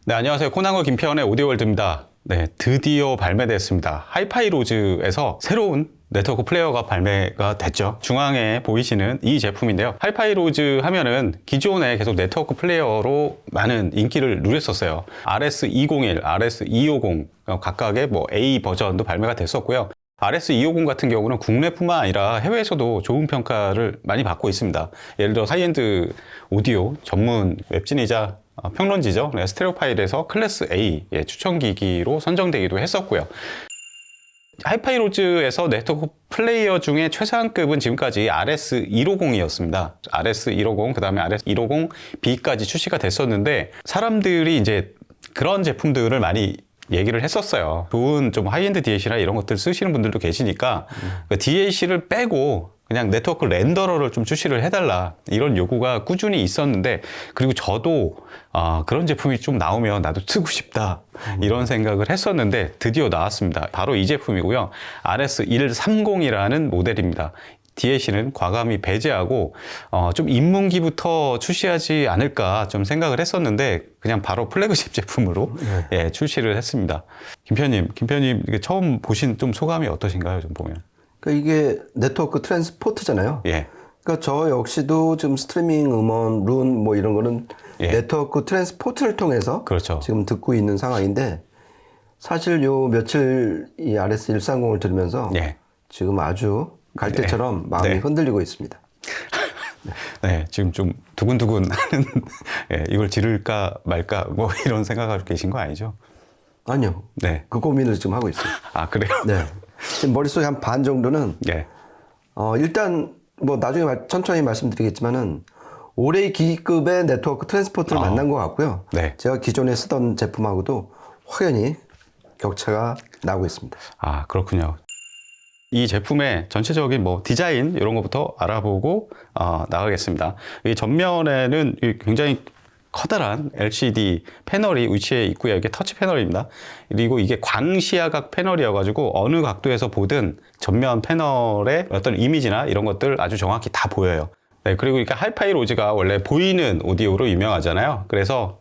네, 안녕하세요. 코난과 김태원의 오디오월드입니다. 네, 드디어 발매됐습니다. 하이파이로즈에서 새로운 네트워크 플레이어가 발매가 됐죠. 중앙에 보이시는 이 제품인데요. 하이파이로즈 하면은 기존에 계속 네트워크 플레이어로 많은 인기를 누렸었어요. RS201, RS250 각각의 뭐 A 버전도 발매가 됐었고요. RS250 같은 경우는 국내뿐만 아니라 해외에서도 좋은 평가를 많이 받고 있습니다. 예를 들어 하이엔드 오디오 전문 웹진이자 평론지죠. 네, 스테레오파일에서 클래스 A 추천기기로 선정되기도 했었고요. 하이파이로즈에서 네트워크 플레이어 중에 최상급은 지금까지 RS150이었습니다. RS150, 그 다음에 RS150B까지 출시가 됐었는데, 사람들이 이제 그런 제품들을 많이 얘기를 했었어요. 좋은 좀 하이엔드 DAC나 이런 것들 쓰시는 분들도 계시니까, 그 DAC를 빼고 그냥 네트워크 렌더러를 좀 출시를 해달라, 이런 요구가 꾸준히 있었는데, 그리고 저도 그런 제품이 좀 나오면 나도 쓰고 싶다, 이런 생각을 했었는데 드디어 나왔습니다. 바로 이 제품이고요. RS130이라는 모델입니다. DAC는 과감히 배제하고 좀 입문기부터 출시하지 않을까 좀 생각을 했었는데, 그냥 바로 플래그십 제품으로 출시를 했습니다. 김편님 이게 처음 보신 좀 소감이 어떠신가요? 좀 보면. 그러니까 이게 네트워크 트랜스포트잖아요. 예. 그러니까 저 역시도 지금 스트리밍 음원, 룬 뭐 이런 거는 네트워크 트랜스포트를 통해서 그렇죠. 지금 듣고 있는 상황인데, 사실 요 며칠 이 RS130을 들으면서 지금 아주 갈대처럼 마음이 흔들리고 있습니다. 네, 지금 좀 두근두근 하는, 이걸 지를까 말까 뭐 이런 생각하고 계신 거 아니죠? 아니요. 네. 그 고민을 지금 하고 있어요. 아, 그래요? 네. 지금 머릿속에 한 반 정도는 일단 뭐 나중에 천천히 말씀드리겠지만은 올해의 기기급의 네트워크 트랜스포트를 만난 것 같고요. 제가 기존에 쓰던 제품하고도 확연히 격차가 나고 있습니다. 아, 그렇군요. 이 제품의 전체적인 뭐 디자인 이런 것부터 알아보고 나가겠습니다. 이 전면에는 굉장히 커다란 LCD 패널이 위치해 있고요. 이게 터치 패널입니다. 그리고 이게 광시야각 패널이어가지고 어느 각도에서 보든 전면 패널의 어떤 이미지나 이런 것들 아주 정확히 다 보여요. 네, 그리고 이렇게 하이파이로즈가 원래 보이는 오디오로 유명하잖아요. 그래서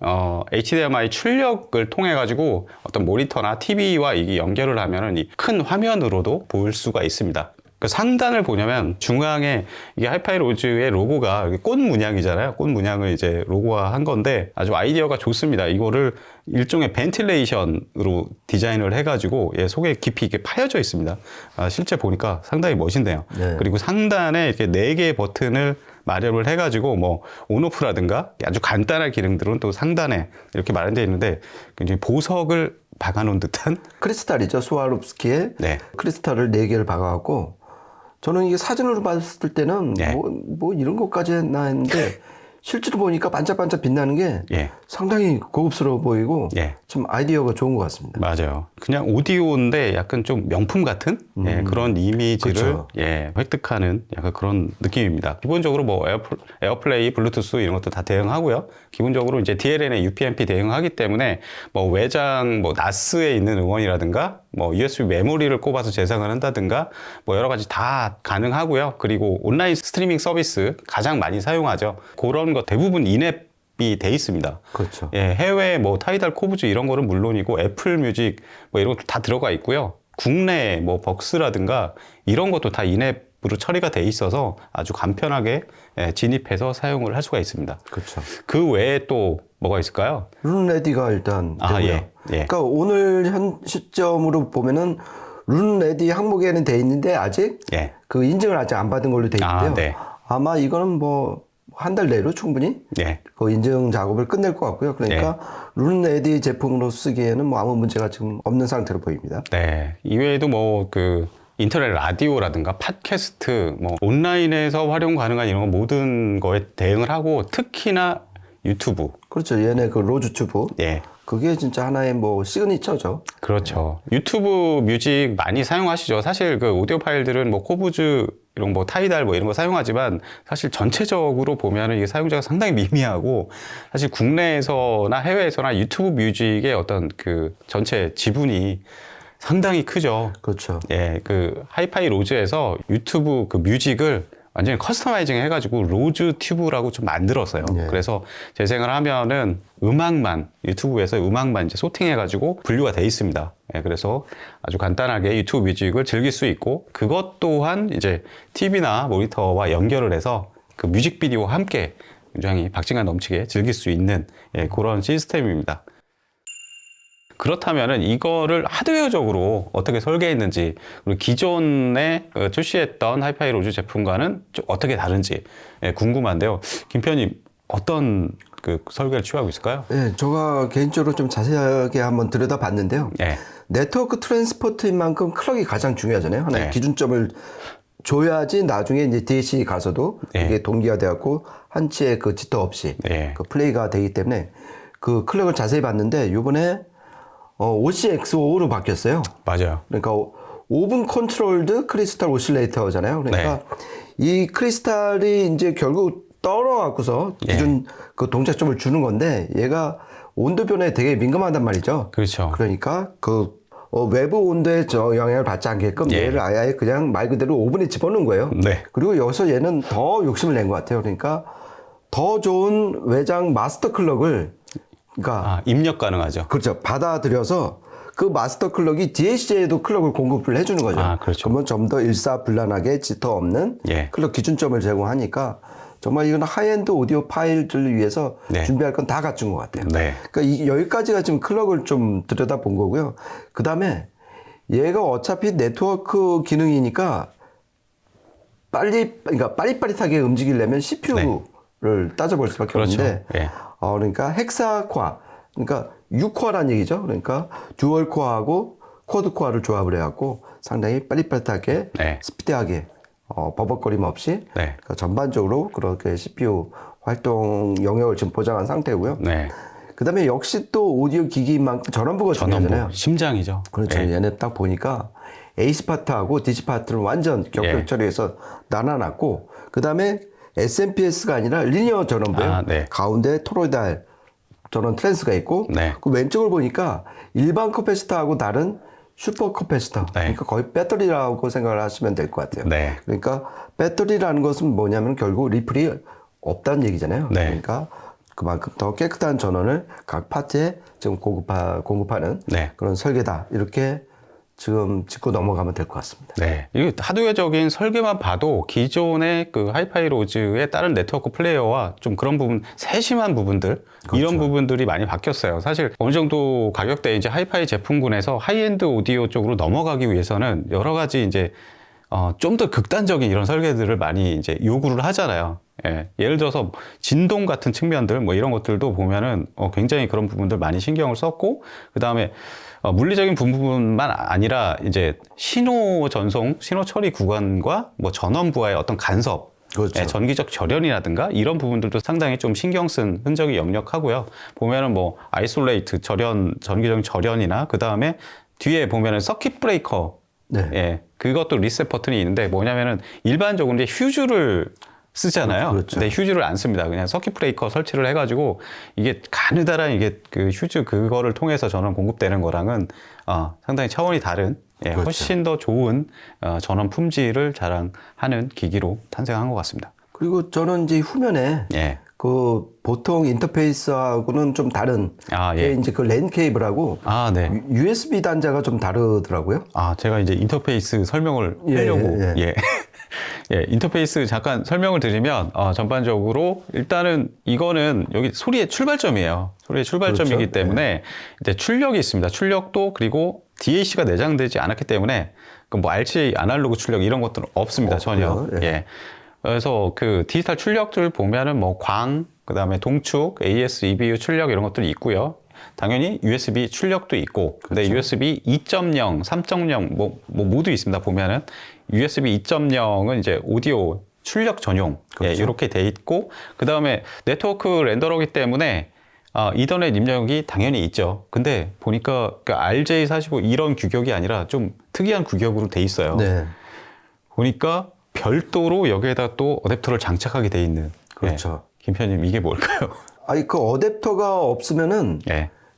HDMI 출력을 통해 가지고 어떤 모니터나 TV와 이게 연결을 하면은 이 큰 화면으로도 볼 수가 있습니다. 그 상단을 보냐면 중앙에 이게 하이파이로즈의 로고가 꽃 문양이잖아요. 꽃 문양을 이제 로고화한 건데 아주 아이디어가 좋습니다. 이거를 일종의 벤틸레이션으로 디자인을 해가지고 속에 깊이 이렇게 파여져 있습니다. 실제 보니까 상당히 멋있네요. 그리고 상단에 이렇게 4개의 버튼을 마련을 해가지고 뭐 온오프라든가 아주 간단한 기능들은 또 상단에 이렇게 마련되어 있는데, 굉장히 보석을 박아놓은 듯한 크리스탈이죠. 스와롭스키의 크리스탈을 4개를 박아갖고, 저는 이게 사진으로 봤을 때는 뭐 이런 것까지 했나 했는데 실제로 보니까 반짝반짝 빛나는 게 상당히 고급스러워 보이고 참 아이디어가 좋은 것 같습니다. 맞아요. 그냥 오디오인데 약간 좀 명품 같은 그런 이미지를 획득하는 약간 그런 느낌입니다. 기본적으로 뭐 에어플레이, 블루투스 이런 것도 다 대응하고요. 기본적으로 이제 DLN에 UPnP 대응하기 때문에 뭐 외장 뭐 NAS에 있는 응원이라든가 뭐 USB 메모리를 꼽아서 재생을 한다든가 뭐 여러 가지 다 가능하고요. 그리고 온라인 스트리밍 서비스 가장 많이 사용하죠. 그런 거 대부분 인앱이 돼 있습니다. 그렇죠. 해외 뭐 타이달 코브즈 이런 거는 물론이고 애플 뮤직 뭐 이런 것도 다 들어가 있고요. 국내 뭐 벅스라든가 이런 것도 다 인앱으로 처리가 돼 있어서 아주 간편하게 진입해서 사용을 할 수가 있습니다. 그렇죠. 그 외에 또 뭐가 있을까요? 룬레디가 일단 되고요. 그러니까 오늘 현 시점으로 보면은 룬레디 항목에는 돼 있는데 아직 그 인증을 아직 안 받은 걸로 돼 있는데요. 아마 이거는 뭐 한 달 내로 충분히 그 인증 작업을 끝낼 것 같고요. 그러니까 룬레디 제품으로 쓰기에는 뭐 아무 문제가 지금 없는 상태로 보입니다. 이외에도 뭐 그 인터넷 라디오라든가 팟캐스트, 뭐 온라인에서 활용 가능한 이런 거 모든 거에 대응을 하고, 특히나 유튜브. 그렇죠. 얘네 그 로즈튜브. 그게 진짜 하나의 뭐 시그니처죠. 그렇죠. 유튜브 뮤직 많이 사용하시죠. 사실 그 오디오 파일들은 뭐 코브즈 이런 뭐 타이달 뭐 이런 거 사용하지만, 사실 전체적으로 보면은 이게 사용자가 상당히 미미하고, 사실 국내에서나 해외에서나 유튜브 뮤직의 어떤 그 전체 지분이 상당히 크죠. 그렇죠. 그 하이파이로즈에서 유튜브 그 뮤직을 완전히 커스터마이징 해가지고 로즈 튜브라고 좀 만들었어요. 예. 그래서 재생을 하면은 음악만 유튜브에서 음악만 이제 소팅해가지고 분류가 돼 있습니다. 예, 그래서 아주 간단하게 유튜브 뮤직을 즐길 수 있고 그것 또한 이제 TV나 모니터와 연결을 해서 그 뮤직비디오와 함께 굉장히 박진감 넘치게 즐길 수 있는 예, 그런 시스템입니다. 그렇다면은 이거를 하드웨어적으로 어떻게 설계했는지 그리고 기존에 출시했던 하이파이 로즈 제품과는 좀 어떻게 다른지 예, 궁금한데요. 김 편님 어떤 그 설계를 취하고 있을까요? 네, 제가 개인적으로 좀 자세하게 한번 들여다봤는데요. 예. 네트워크 트랜스포트인 만큼 클럭이 가장 중요하잖아요. 하나의 네. 기준점을 줘야지 나중에 이제 DAC 가서도 네. 이게 동기화되었고 한치의 그 지터 없이 네. 그 플레이가 되기 때문에 그 클럭을 자세히 봤는데 이번에 OCX5로 바뀌었어요. 맞아요. 그러니까 오븐 컨트롤드 크리스탈 오실레이터잖아요. 그러니까 이 크리스탈이 이제 결국 떨어갖고서 기존 그 동작점을 주는 건데 얘가 온도 변화에 되게 민감하단 말이죠. 그렇죠. 그러니까 그 외부 온도에 영향을 받지 않게끔 얘를 아예 그냥 말 그대로 오븐에 집어넣은 거예요. 네. 그리고 여기서 얘는 더 욕심을 낸 것 같아요. 그러니까 더 좋은 외장 마스터 클럭을 그러니까 입력 가능하죠. 그렇죠. 받아들여서 그 마스터 클럭이 DAC에도 클럭을 공급을 해주는 거죠. 그렇죠. 그러면 좀 더 일사불란하게 지터 없는 클럭 기준점을 제공하니까 정말 이건 하이엔드 오디오 파일들을 위해서 준비할 건 다 갖춘 것 같아요. 그러니까 여기까지가 지금 클럭을 좀 들여다본 거고요. 그 다음에 얘가 어차피 네트워크 기능이니까 그러니까 빠릿빠릿하게 움직이려면 CPU를 따져볼 수밖에 없는데 그러니까 헥사코어, 그러니까 6코어란 얘기죠. 그러니까 듀얼 코어하고 쿼드 코어를 조합을 해갖고 상당히 빠릿빠릿하게 스피디하게 버벅거림 없이 그러니까 전반적으로 그렇게 CPU 활동 영역을 지금 보장한 상태고요. 그 다음에 역시 또 오디오 기기인 만큼 전원부가 중요하잖아요. 심장이죠. 그렇죠. 얘네 딱 보니까 AC 파트하고 DC 파트를 완전 격결 처리해서 나눠놨고 그 다음에 SMPS가 아니라 리니어 전원부예요. 가운데 토로이달 전원 트랜스가 있고 그 왼쪽을 보니까 일반 커패시터하고 다른 슈퍼 커패시터. 그러니까 거의 배터리라고 생각을 하시면 될 것 같아요. 그러니까 배터리라는 것은 뭐냐면 결국 리플이 없다는 얘기잖아요. 그러니까 그만큼 더 깨끗한 전원을 각 파트에 지금 공급하는 그런 설계다. 이렇게 지금 짚고 넘어가면 될 것 같습니다. 이게 하드웨어적인 설계만 봐도 기존의 그 하이파이 로즈의 다른 네트워크 플레이어와 좀 그런 부분, 세심한 부분들, 이런 부분들이 많이 바뀌었어요. 사실 어느 정도 가격대 이제 하이파이 제품군에서 하이엔드 오디오 쪽으로 넘어가기 위해서는 여러 가지 이제 좀 더 극단적인 이런 설계들을 많이 이제 요구를 하잖아요. 예를 들어서 진동 같은 측면들 뭐 이런 것들도 보면은 굉장히 그런 부분들 많이 신경을 썼고 그 다음에 물리적인 부분만 아니라 이제 신호 전송, 신호 처리 구간과 뭐 전원부와의 어떤 간섭, 전기적 절연이라든가 이런 부분들도 상당히 좀 신경 쓴 흔적이 역력하고요. 보면은 뭐 아이솔레이트 전기적 절연이나 그 다음에 뒤에 보면은 서킷 브레이커, 그것도 리셋 버튼이 있는데 뭐냐면은 일반적으로 이제 휴즈를 쓰잖아요. 근데 휴즈를 안 씁니다. 그냥 서킷 브레이커 설치를 해가지고 이게 가느다란 이게 그 휴즈 그거를 통해서 전원 공급되는 거랑은 상당히 차원이 다른 훨씬 더 좋은 전원 품질을 자랑하는 기기로 탄생한 것 같습니다. 그리고 저는 이제 후면에 그 보통 인터페이스하고는 좀 다른 이제 그 랜 케이블하고 USB 단자가 좀 다르더라고요. 제가 이제 인터페이스 설명을 하려고 인터페이스 잠깐 설명을 드리면 전반적으로 일단은 이거는 여기 소리의 출발점이에요. 소리의 출발점이기 때문에 이제 출력이 있습니다. 출력도 그리고 DAC가 내장되지 않았기 때문에 그 뭐 RCA 아날로그 출력 이런 것들은 없습니다. 전혀. 그래서 그 디지털 출력들 보면은 뭐 그다음에 동축, AS, EBU 출력 이런 것들이 있고요. 당연히 USB 출력도 있고, 근데 USB 2.0, 3.0 뭐 모두 있습니다. 보면은 USB 2.0은 이제 오디오 출력 전용 이렇게 돼 있고, 그 다음에 네트워크 렌더러기 때문에 이더넷 입력이 당연히 있죠. 근데 보니까 그 RJ45 이런 규격이 아니라 좀 특이한 규격으로 돼 있어요. 보니까 별도로 여기에다 또 어댑터를 장착하게 돼 있는. 김 편님 이게 뭘까요? 그 어댑터가 없으면은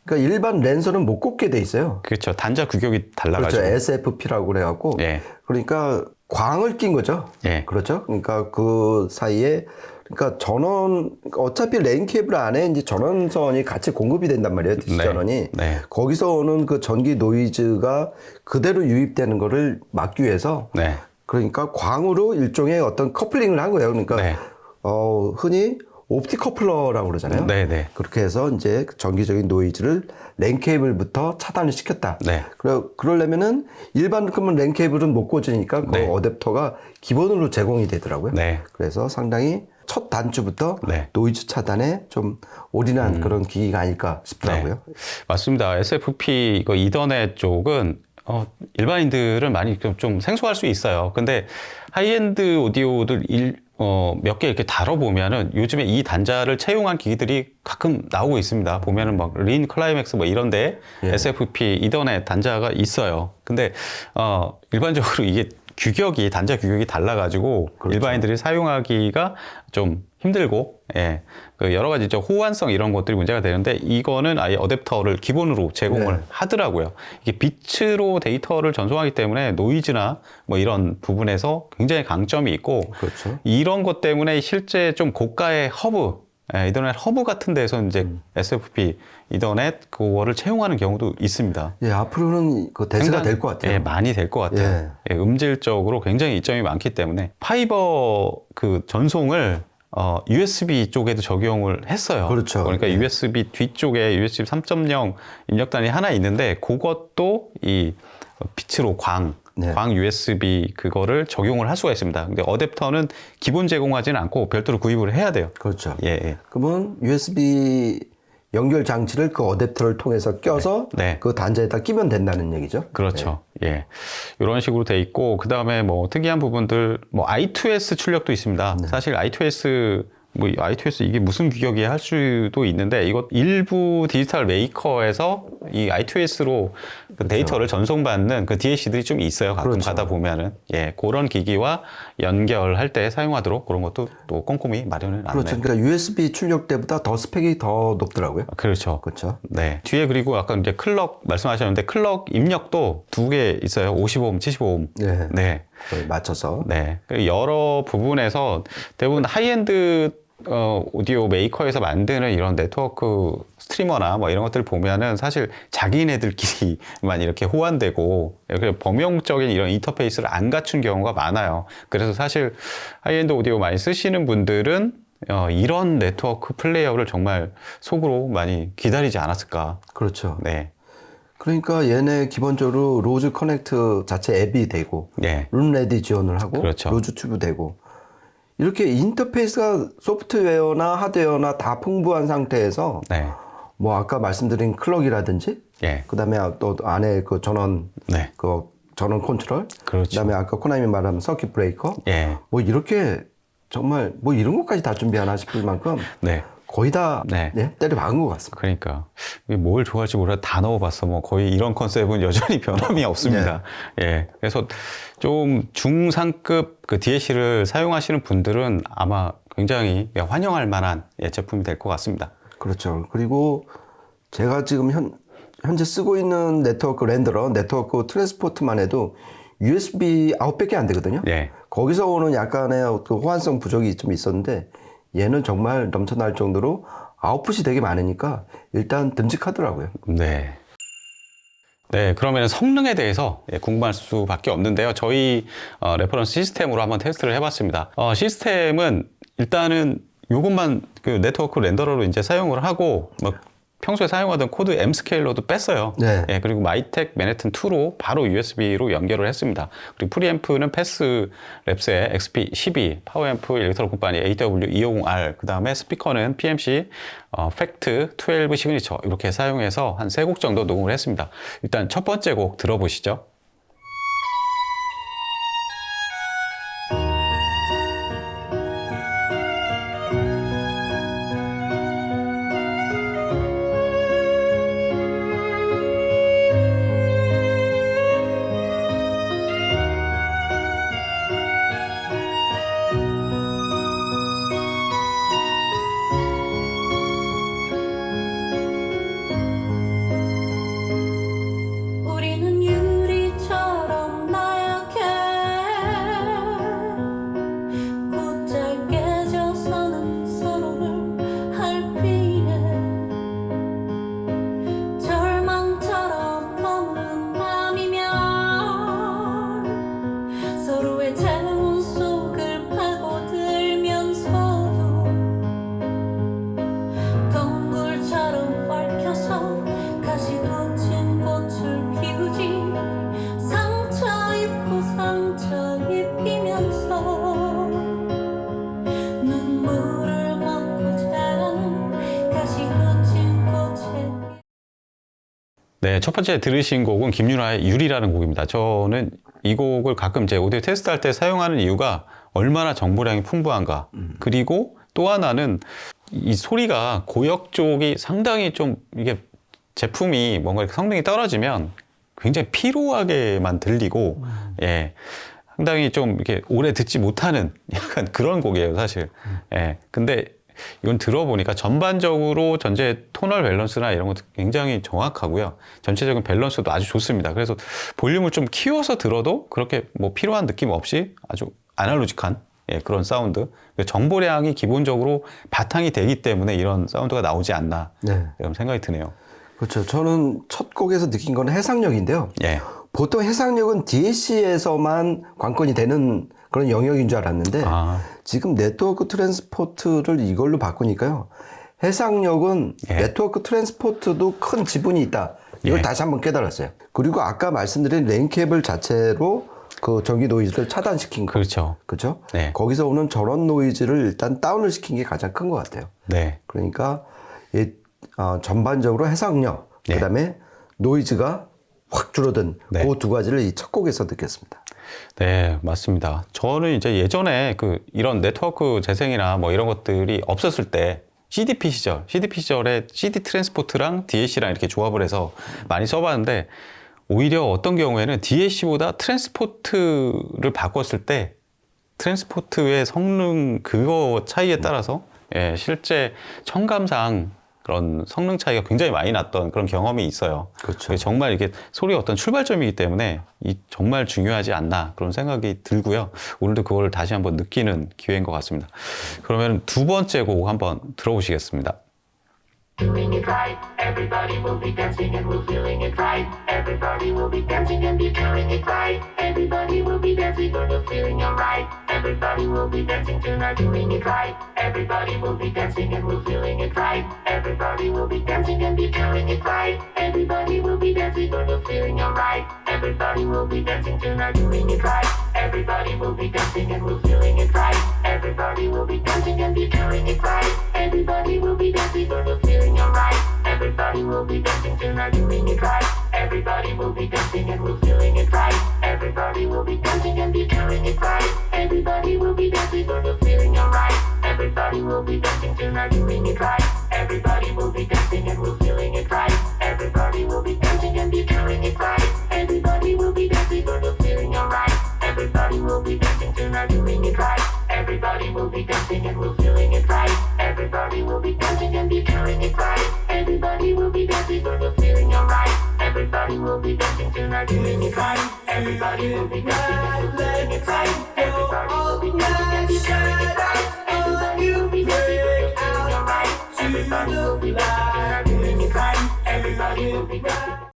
그러니까 일반 랜선은 못 꽂게 돼 있어요. 그렇죠. 단자 규격이 달라가지고. SFP라고 그래갖고. 그러니까 광을 낀 거죠. 예. 그렇죠. 그러니까 그 사이에 그러니까 전원 어차피 랜 케이블 안에 이제 전원선이 같이 공급이 된단 말이에요. DC 전원이. 네. 거기서 오는 그 전기 노이즈가 그대로 유입되는 거를 막기 위해서 네. 그러니까 광으로 일종의 어떤 커플링을 한 거예요. 그러니까 네. 흔히 옵틱 커플러라고 그러잖아요. 네. 그렇게 해서 이제 전기적인 노이즈를 랜 케이블부터 차단을 시켰다. 네. 그러려면은 일반 그러면 랜 케이블은 못 꽂으니까 그 어댑터가 기본으로 제공이 되더라고요. 네. 그래서 상당히 첫 단추부터 네. 노이즈 차단에 좀 올인한 그런 기기가 아닐까 싶더라고요. 네. 맞습니다. SFP 이거 이더넷 쪽은 일반인들은 많이 좀 생소할 수 있어요. 근데 하이엔드 오디오들 몇 개 이렇게 다뤄보면은 요즘에 이 단자를 채용한 기기들이 가끔 나오고 있습니다. 보면은 막 린 클라이맥스 뭐 이런데 SFP 이더넷 단자가 있어요. 근데 일반적으로 이게 단자 규격이 달라가지고 그렇죠. 일반인들이 사용하기가 좀 힘들고, 예, 그 여러 가지 호환성 이런 것들이 문제가 되는데 이거는 아예 어댑터를 기본으로 제공을 하더라고요. 이게 빛으로 데이터를 전송하기 때문에 노이즈나 뭐 이런 부분에서 굉장히 강점이 있고, 그렇죠. 이런 것 때문에 실제 좀 고가의 허브, 이더넷 허브 같은 데서 이제 SFP 이더넷 그거를 채용하는 경우도 있습니다. 예, 앞으로는 그 대세가 될 것 같아요. 예, 많이 될 것 같아요. 예, 음질적으로 굉장히 이점이 많기 때문에 파이버 그 전송을 USB 쪽에도 적용을 했어요. 그렇죠. 그러니까 USB 뒤쪽에 USB 3.0 입력단이 하나 있는데 그것도 이 빛으로 광 USB 그거를 적용을 할 수가 있습니다. 근데 어댑터는 기본 제공하지는 않고 별도로 구입을 해야 돼요. 그렇죠. 예. 그러면 USB 연결 장치를 그 어댑터를 통해서 껴서 그 단자에다 끼면 된다는 얘기죠. 그렇죠. 예. 이런 식으로 돼 있고, 그 다음에 뭐 특이한 부분들, 뭐 I2S 출력도 있습니다. 사실 I2S 이게 무슨 규격이야 할 수도 있는데, 이것 일부 디지털 메이커에서 이 I2S로 그 데이터를 전송받는 그 DAC들이 좀 있어요. 가끔 가다 보면은. 예. 그런 기기와 연결할 때 사용하도록 그런 것도 또 꼼꼼히 마련을 놨네요. 그렇죠. 그러니까 USB 출력 때보다 더 스펙이 더 높더라고요. 그렇죠. 그렇죠. 네. 뒤에 그리고 아까 이제 클럭 말씀하셨는데 클럭 입력도 2개 있어요. 55옴, 75옴. 네. 맞춰서. 네. 여러 부분에서 대부분 하이엔드 오디오 메이커에서 만드는 이런 네트워크 스트리머나 뭐 이런 것들 보면은 사실 자기네들끼리만 이렇게 호환되고 이렇게 범용적인 이런 인터페이스를 안 갖춘 경우가 많아요. 그래서 사실 하이엔드 오디오 많이 쓰시는 분들은 이런 네트워크 플레이어를 정말 속으로 많이 기다리지 않았을까. 그렇죠. 네. 그러니까 얘네 기본적으로 로즈 커넥트 자체 앱이 되고 룬레디 지원을 하고 로즈 튜브 되고 이렇게 인터페이스가 소프트웨어나 하드웨어나 다 풍부한 상태에서 뭐 아까 말씀드린 클럭이라든지 그다음에 또 안에 그 전원 그 전원 컨트롤 그다음에 아까 코나미 말한 서킷 브레이커 뭐 이렇게 정말 뭐 이런 것까지 다 준비하나 싶을 만큼 거의 다 때려 박은 것 같습니다. 그러니까 뭘 좋아할지 몰라 다 넣어봤어. 뭐 거의 이런 컨셉은 여전히 변함이 없습니다. 예, 그래서 좀 중상급 그 DAC를 사용하시는 분들은 아마 굉장히 환영할 만한 제품이 될 것 같습니다. 그렇죠. 그리고 제가 지금 현재 쓰고 있는 네트워크 렌더러, 네트워크 트랜스포트만 해도 USB 아웃밖에 안 되거든요. 거기서 오는 약간의 그 호환성 부족이 좀 있었는데 얘는 정말 넘쳐날 정도로 아웃풋이 되게 많으니까 일단 듬직하더라고요. 네. 그러면 성능에 대해서 궁금할 수밖에 없는데요. 저희 레퍼런스 시스템으로 한번 테스트를 해봤습니다. 시스템은 일단은 이것만 그 네트워크 렌더러로 이제 사용을 하고 평소에 사용하던 코드 M 스케일러도 뺐어요. 그리고 마이텍 맨해튼 2로 바로 USB로 연결을 했습니다. 그리고 프리앰프는 패스 랩스의 XP12, 파워앰프 일렉트로 컴퍼니 AW250R, 그 다음에 스피커는 PMC 팩트 12 시그니처 이렇게 사용해서 한 3곡 정도 녹음을 했습니다. 일단 첫 번째 곡 들어보시죠. 우리는 유리 네, 첫 번째 들으신 곡은 김윤아의 유리라는 곡입니다. 저는 이 곡을 가끔 제 오디오 테스트할 때 사용하는 이유가 얼마나 정보량이 풍부한가. 그리고 또 하나는 이 소리가 고역 쪽이 상당히 좀 이게 제품이 뭔가 이렇게 성능이 떨어지면 굉장히 피로하게만 들리고 예. 상당히 좀 이렇게 오래 듣지 못하는 약간 그런 곡이에요, 사실. 예. 근데 이건 들어보니까 전반적으로 전체 토널 밸런스나 이런 것도 굉장히 정확하고요. 전체적인 밸런스도 아주 좋습니다. 그래서 볼륨을 좀 키워서 들어도 그렇게 뭐 피로한 느낌 없이 아주 아날로직한 예, 그런 사운드. 정보량이 기본적으로 바탕이 되기 때문에 이런 사운드가 나오지 않나 네. 이런 생각이 드네요. 그렇죠. 저는 첫 곡에서 느낀 건 해상력인데요. 예. 보통 해상력은 DAC에서만 관건이 되는 그런 영역인 줄 알았는데 지금 네트워크 트랜스포트를 이걸로 바꾸니까요. 해상력은 예. 네트워크 트랜스포트도 큰 지분이 있다. 이걸 예. 다시 한번 깨달았어요. 그리고 아까 말씀드린 랜 케이블 자체로 그 전기 노이즈를 차단시킨 거. 그렇죠. 그렇죠? 네. 거기서 오는 전원 노이즈를 일단 다운을 시킨 게 가장 큰 것 같아요. 네. 그러니까 전반적으로 해상력, 네. 그다음에 노이즈가 확 줄어든 네. 그 두 가지를 이 첫 곡에서 느꼈습니다. 네, 맞습니다. 저는 이제 예전에 이런 네트워크 재생이나 뭐 이런 것들이 없었을 때 CDP 시절에 CD 트랜스포트랑 DAC랑 이렇게 조합을 해서 많이 써봤는데 오히려 어떤 경우에는 DAC보다 트랜스포트를 바꿨을 때 트랜스포트의 성능 그거 차이에 따라서 예, 실제 청감상 그런 성능 차이가 굉장히 많이 났던 그런 경험이 있어요. 그렇죠. 정말 이게 소리의 어떤 출발점이기 때문에 정말 중요하지 않나 그런 생각이 들고요. 오늘도 그걸 다시 한번 느끼는 기회인 것 같습니다. 그러면 두 번째 곡 한번 들어보시겠습니다. Doing it right, everybody will be dancing and we're feeling it right. Everybody will be dancing and be doing it right. Everybody will be dancing and we're feeling alright. Everybody will be dancing tonight, doing it right. Everybody will be dancing and we're feeling it right. Everybody will be dancing and be doing it right. Everybody will be dancing and we're feeling alright. Everybody will be dancing tonight, doing it right. Everybody will be dancing and we're feeling it right. Everybody will be dancing and be doing it right. Everybody will be dancing and we're feeling alright. Everybody will be dancing tonight, doing it right. Everybody will be dancing and we're feeling it right. Everybody will be dancing and be doing it right. Everybody will be dancing and we're feeling alright. Everybody will be dancing tonight, doing it right. Everybody will be dancing and we're feeling it right. Everybody will be dancing and be doing it right. Everybody will be dancing and we're feeling alright. Everybody will be dancing tonight, doing it right. Everybody will be dancing and we're feeling it right. Everybody will be dancing and be doing it right. Everybody will be dancing and we're feeling alright. Everybody will be dancing tonight, doing it right. Everybody will be dancing and we're feeling it right. Everybody will be dancing and be doing it right. Everybody will be dancing and we're feeling alright. Everybody will be dancing tonight, doing it right. Everybody will be dancing.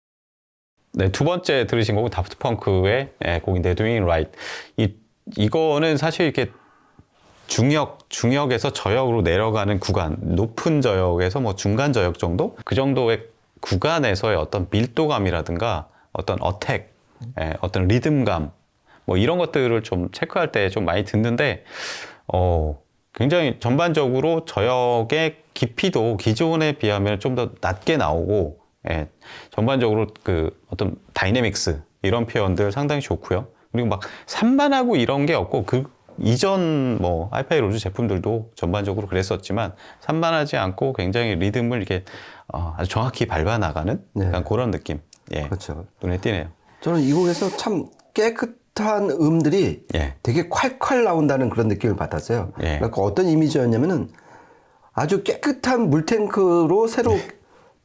네, 두 번째 들으신 곡은 다프트 펑크의 곡인데 Doing It Right. 이거는 사실 이렇게 중역에서 저역으로 내려가는 구간, 높은 저역에서 뭐 중간 저역 정도? 그 정도의 구간에서의 어떤 밀도감이라든가 어떤 어택, 어떤 리듬감, 뭐 이런 것들을 좀 체크할 때 좀 많이 듣는데, 굉장히 전반적으로 저역의 깊이도 기존에 비하면 좀 더 낮게 나오고, 전반적으로 어떤 다이내믹스, 이런 표현들 상당히 좋고요. 그리고 막 산만하고 이런 게 없고, 이전 뭐 하이파이 로즈 제품들도 전반적으로 그랬었지만 산만하지 않고 굉장히 리듬을 이렇게 아주 정확히 밟아 나가는 약간 그런 느낌. 예. 그렇죠. 눈에 띄네요. 저는 이 곡에서 참 깨끗한 음들이 되게 콸콸 나온다는 그런 느낌을 받았어요. 그러니까 어떤 이미지였냐면은 아주 깨끗한 물탱크로 새로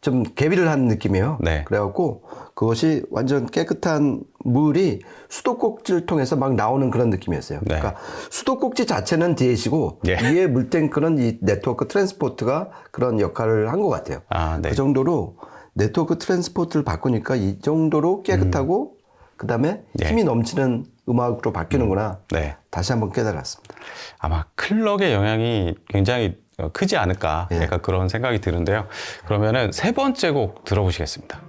좀 개비를 한 느낌이에요. 그래갖고 그것이 완전 깨끗한 물이 수도꼭지를 통해서 막 나오는 그런 느낌이었어요. 그러니까 수도꼭지 자체는 DAC고 위에 물탱크는 이 네트워크 트랜스포트가 그런 역할을 한 것 같아요. 그 정도로 네트워크 트랜스포트를 바꾸니까 이 정도로 깨끗하고 그다음에 힘이 넘치는 음악으로 바뀌는구나. 다시 한번 깨달았습니다. 아마 클럭의 영향이 굉장히 크지 않을까 약간 그런 생각이 드는데요. 그러면은 세 번째 곡 들어보시겠습니다.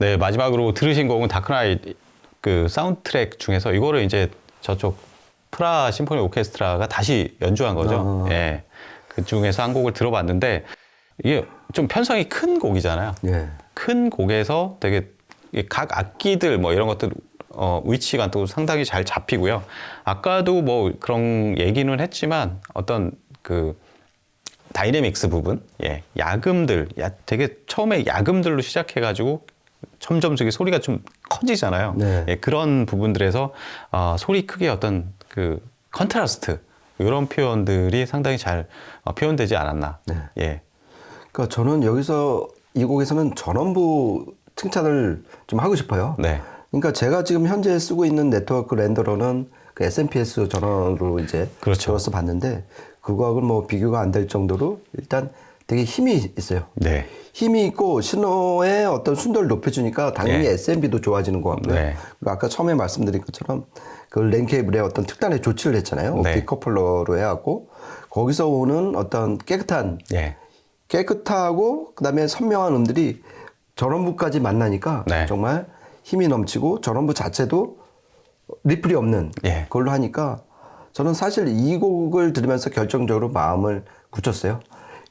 네, 마지막으로 들으신 곡은 다크나잇 그 사운드트랙 중에서 이거를 이제 저쪽 프라 심포니 오케스트라가 다시 연주한 거죠. 예. 그 중에서 한 곡을 들어봤는데 이게 좀 편성이 큰 곡이잖아요. 예. 큰 곡에서 되게 각 악기들 뭐 이런 것들 위치가 또 상당히 잘 잡히고요. 아까도 뭐 그런 얘기는 했지만 어떤 그 다이내믹스 부분, 예, 야금들, 되게 처음에 야금들로 시작해가지고 점점 저기 소리가 좀 커지잖아요. 네. 예, 그런 부분들에서 소리 크기의 어떤 그 컨트라스트 이런 표현들이 상당히 잘 표현되지 않았나. 네. 예. 그러니까 저는 여기서 이 곡에서는 전원부 칭찬을 좀 하고 싶어요. 네. 그러니까 제가 지금 현재 쓰고 있는 네트워크 렌더러는 그 SMPS 전원으로 이제 그렇죠. 들어서 봤는데 그거하고는 뭐 비교가 안 될 정도로 일단 되게 힘이 있어요. 네. 힘이 있고 신호의 어떤 순도를 높여주니까 당연히 네. SMB도 좋아지는 것 같고요. 네. 그리고 아까 처음에 말씀드린 것처럼 그 랜 케이블에 어떤 특단의 조치를 했잖아요. 네. 옵틱 커플러로 해갖고 거기서 오는 어떤 예. 깨끗하고 그다음에 선명한 음들이 전원부까지 만나니까 네. 정말 힘이 넘치고 전원부 자체도 리플이 없는 예. 걸로 하니까 저는 사실 이 곡을 들으면서 결정적으로 마음을 굳혔어요.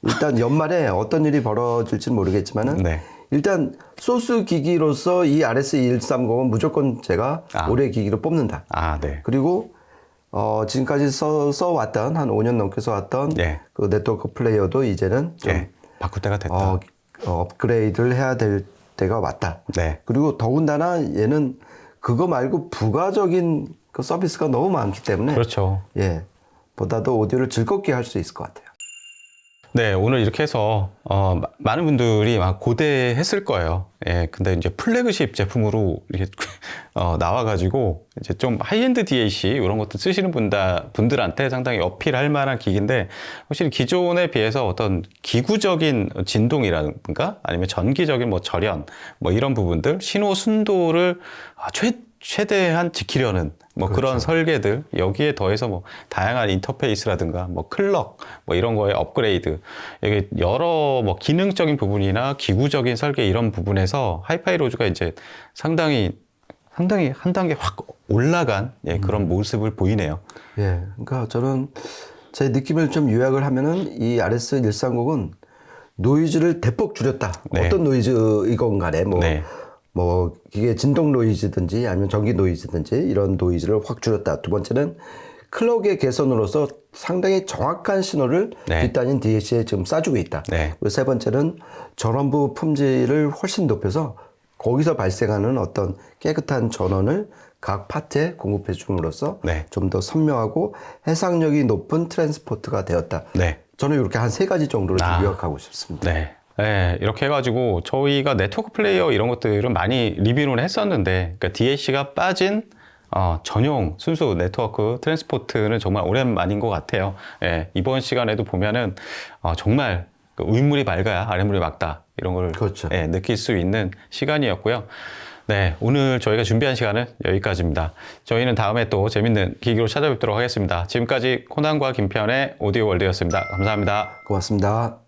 일단 연말에 어떤 일이 벌어질지는 모르겠지만은 네. 일단 소스 기기로서 이 RS230은 무조건 제가 올해 기기로 뽑는다. 아, 네. 그리고 지금까지 써왔던 한 5년 넘게 써왔던 예. 그 네트워크 플레이어도 이제는 좀 예. 바꿀 때가 됐다. 업그레이드를 해야 될 때가 왔다. 네. 그리고 더군다나 얘는 그거 말고 부가적인 그 서비스가 너무 많기 때문에 그렇죠. 예, 보다도 오디오를 즐겁게 할 수 있을 것 같아요. 네, 오늘 이렇게 해서 많은 분들이 막 고대했을 거예요. 예, 근데 이제 플래그십 제품으로 이렇게 나와가지고 이제 좀 하이엔드 DAC 이런 것도 쓰시는 분들한테 상당히 어필할 만한 기기인데 확실히 기존에 비해서 어떤 기구적인 진동이라든가 아니면 전기적인 뭐 절연 뭐 이런 부분들 신호 순도를 최대한 지키려는 뭐 그렇죠. 그런 설계들 여기에 더해서 뭐 다양한 인터페이스라든가 뭐 클럭 뭐 이런 거에 업그레이드 이게 여러 뭐 기능적인 부분이나 기구적인 설계 이런 부분에서 하이파이 로즈가 이제 상당히 한 단계 확 올라간 그런 모습을 보이네요. 예, 그러니까 저는 제 느낌을 좀 요약을 하면은 이 RS130은 노이즈를 대폭 줄였다. 네. 어떤 노이즈이건 간에 네. 뭐 이게 진동 노이즈든지 아니면 전기 노이즈든지 이런 노이즈를 확 줄였다. 두 번째는 클럭의 개선으로서 상당히 정확한 신호를 네. 뒷단인 DAC에 지금 쏴주고 있다. 네. 그리고 세 번째는 전원부 품질을 훨씬 높여서 거기서 발생하는 어떤 깨끗한 전원을 각 파트에 공급해 줌으로써 네. 좀 더 선명하고 해상력이 높은 트랜스포트가 되었다. 네. 저는 이렇게 한 세 가지 정도로 좀 요약하고 싶습니다. 네. 네, 이렇게 해가지고 저희가 네트워크 플레이어 이런 것들은 많이 리뷰를 했었는데 그러니까 DAC가 빠진 전용 순수 네트워크 트랜스포트는 정말 오랜만인 것 같아요. 예, 이번 시간에도 보면은 정말 그 윗물이 맑아야 아랫물이 맑다 이런 걸 그렇죠. 예, 느낄 수 있는 시간이었고요. 네, 오늘 저희가 준비한 시간은 여기까지입니다. 저희는 다음에 또 재밌는 기기로 찾아뵙도록 하겠습니다. 지금까지 코난과 김편의 오디오 월드였습니다. 감사합니다. 고맙습니다.